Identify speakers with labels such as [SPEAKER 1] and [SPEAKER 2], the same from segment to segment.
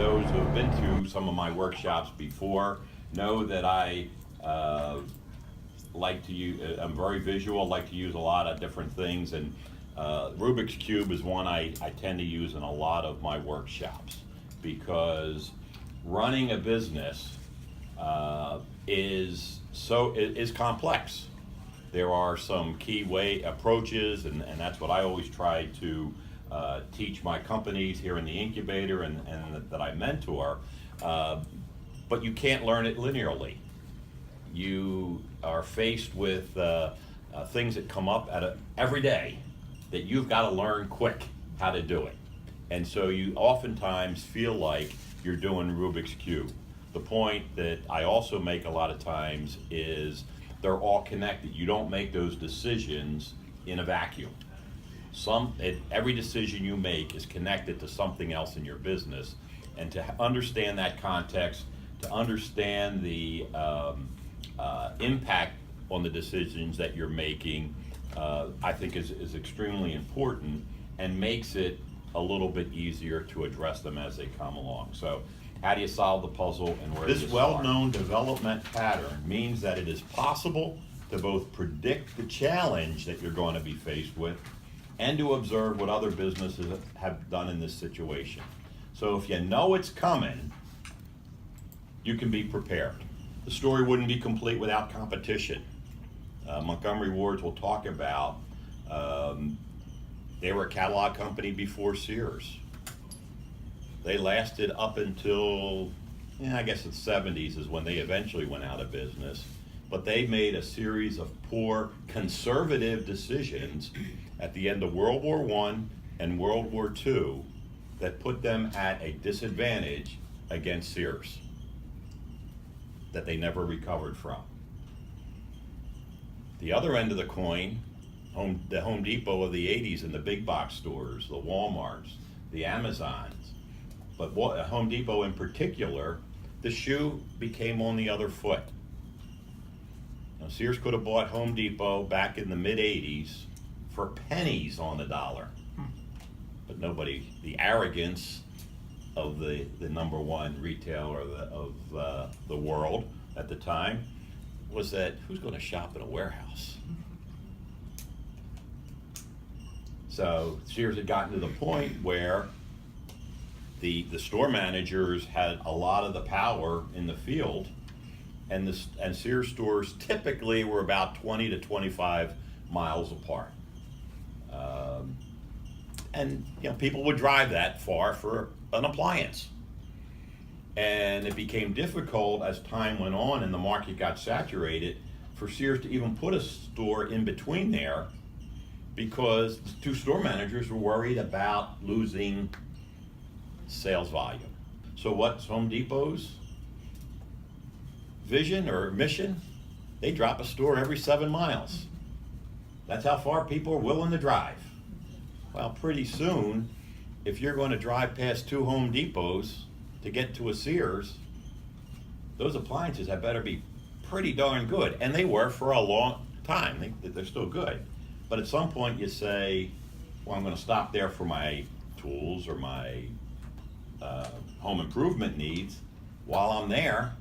[SPEAKER 1] those who have been to some of my workshops before know that I like to use, I'm very visual, like to use a lot of different things, and Rubik's Cube is one I tend to use in a lot of my workshops, because running a business is complex. There are some key approaches, and that's what I always try to teach my companies here in the incubator and that I mentor. But you can't learn it linearly. You are faced with things that come up every day that you've got to learn quick how to do it. And so you oftentimes feel like you're doing Rubik's Cube. The point that I also make a lot of times is they're all connected. You don't make those decisions in a vacuum. Every decision you make is connected to something else in your business, and to understand that context, to understand the impact on the decisions that you're making, I think is extremely important, and makes it a little bit easier to address them as they come along. So how do you solve the puzzle, and where do you start? This well-known development pattern means that it is possible to both predict the challenge that you're going to be faced with, and to observe what other businesses have done in this situation. So if you know it's coming, you can be prepared. The story wouldn't be complete without competition. Montgomery Ward's will talk about, they were a catalog company before Sears. They lasted up until, I guess the 70s is when they eventually went out of business. But they made a series of poor conservative decisions at the end of World War I and World War II that put them at a disadvantage against Sears that they never recovered from. The other end of the coin, the Home Depot of the 80s and the big box stores, the Walmarts, the Amazons, but Home Depot in particular, the shoe became on the other foot. Now, Sears could have bought Home Depot back in the mid-'80s for pennies on the dollar. But nobody, the arrogance of the number one retailer of the world at the time was that who's going to shop in a warehouse? So Sears had gotten to the point where the store managers had a lot of the power in the field, and Sears stores typically were about 20 to 25 miles apart. And people would drive that far for an appliance. And it became difficult as time went on and the market got saturated for Sears to even put a store in between there, because the two store managers were worried about losing sales volume. So what's Home Depot's vision or mission? They drop a store every 7 miles. That's how far people are willing to drive. Well, pretty soon, if you're going to drive past 2 Home Depots to get to a Sears, those appliances had better be pretty darn good. And they were for a long time. They're still good. But at some point you say, well, I'm going to stop there for my tools or my home improvement needs. While I'm there,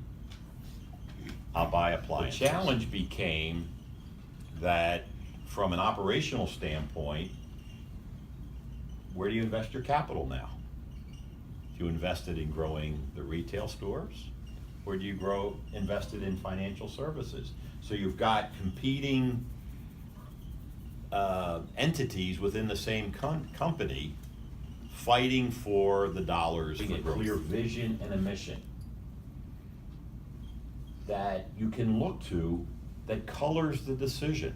[SPEAKER 1] I'll buy appliances. The challenge became that from an operational standpoint, where do you invest your capital now? Do you invest it in growing the retail stores, or do you invest it in financial services? So you've got competing entities within the same company fighting for the dollars, for a clear vision and a mission that you can look to that colors the decision.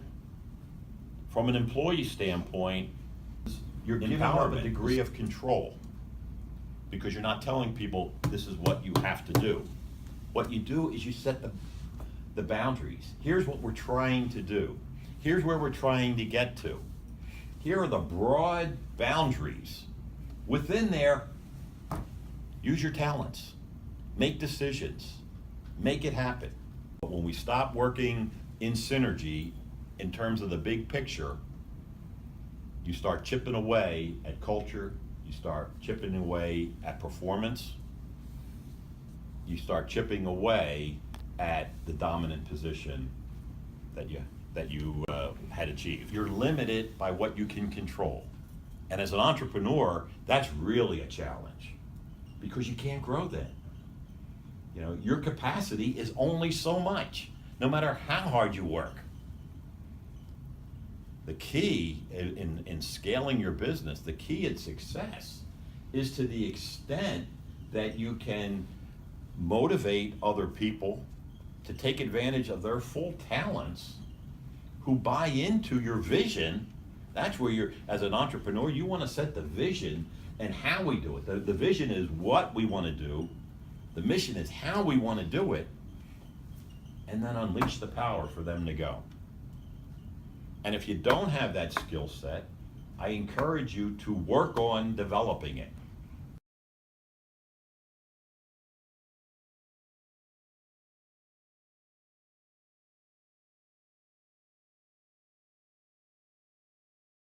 [SPEAKER 1] From an employee standpoint, you're giving them a degree of control, because you're not telling people this is what you have to do. What you do is you set the boundaries. Here's what we're trying to do. Here's where we're trying to get to. Here are the broad boundaries. Within there, use your talents, make decisions, make it happen. But when we stop working in synergy in terms of the big picture, you start chipping away at culture, you start chipping away at performance, you start chipping away at the dominant position that you had achieved. You're limited by what you can control. And as an entrepreneur, that's really a challenge because you can't grow then. You know, your capacity is only so much, no matter how hard you work. The key in scaling your business, the key in success is to the extent that you can motivate other people to take advantage of their full talents who buy into your vision. That's where you're, as an entrepreneur, you want to set the vision and how we do it. The vision is what we want to do. The mission is how we want to do it. And then unleash the power for them to go. And if you don't have that skill set, I encourage you to work on developing it.